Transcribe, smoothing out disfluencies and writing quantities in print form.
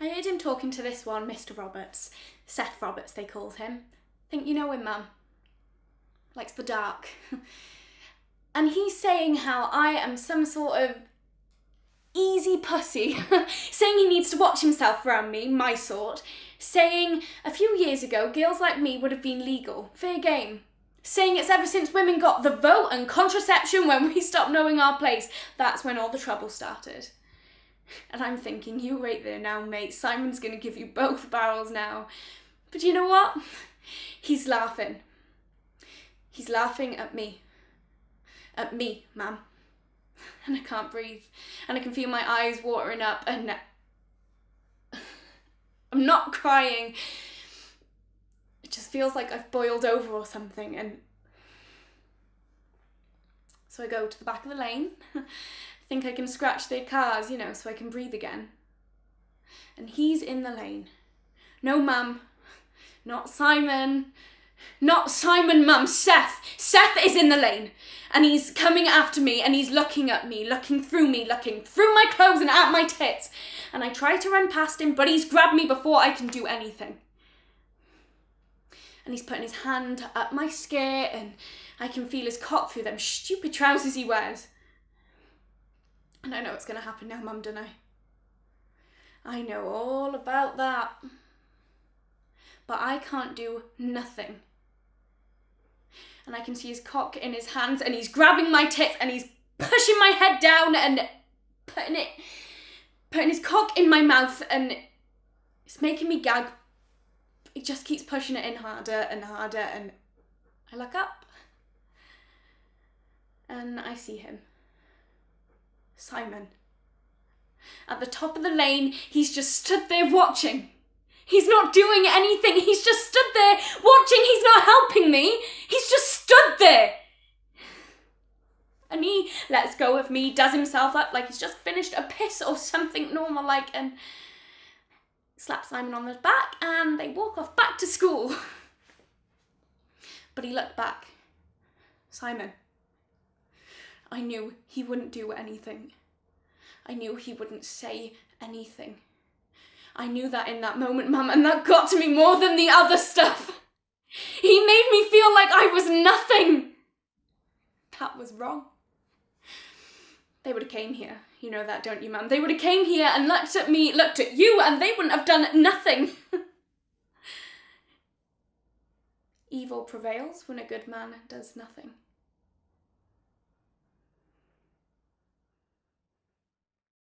I heard him talking to this one, Mr. Roberts. Seth Roberts, they called him. Think you know him, Mum? Likes the dark. And he's saying how I am some sort of easy pussy, saying he needs to watch himself around me, my sort, saying a few years ago girls like me would have been legal, fair game, saying it's ever since women got the vote and contraception when we stopped knowing our place, that's when all the trouble started. And I'm thinking, you right there now, mate, Simon's gonna give you both barrels now. But you know what? He's laughing. He's laughing at me. At me, Mum. And I can't breathe. And I can feel my eyes watering up and I'm not crying. It just feels like I've boiled over or something. And so I go to the back of the lane. I think I can scratch their cars, you know, so I can breathe again. And he's in the lane. No, Mum. Not Simon. Not Simon, Mum. Steff. Steff is in the lane. And he's coming after me and he's looking at me, looking through my clothes and at my tits. And I try to run past him, but he's grabbed me before I can do anything. And he's putting his hand up my skirt and I can feel his cock through them stupid trousers he wears. And I know what's going to happen now, Mum, don't I? I know all about that. But I can't do nothing. And I can see his cock in his hands and he's grabbing my tits and he's pushing my head down and putting his cock in my mouth and it's making me gag. He just keeps pushing it in harder and harder and I look up and I see him. Simon. At the top of the lane, he's just stood there watching. He's not doing anything. He's just stood there watching. He's not helping me. He's just stood there. And he lets go of me, does himself up like he's just finished a piss or something normal like, and slaps Simon on the back and they walk off back to school. But he looked back. Simon. I knew he wouldn't do anything. I knew he wouldn't say anything. I knew that in that moment, Mum, and that got to me more than the other stuff. He made me feel like I was nothing. That was wrong. They would have came here. You know that, don't you, Mum? They would have came here and looked at me, looked at you, and they wouldn't have done nothing. Evil prevails when a good man does nothing.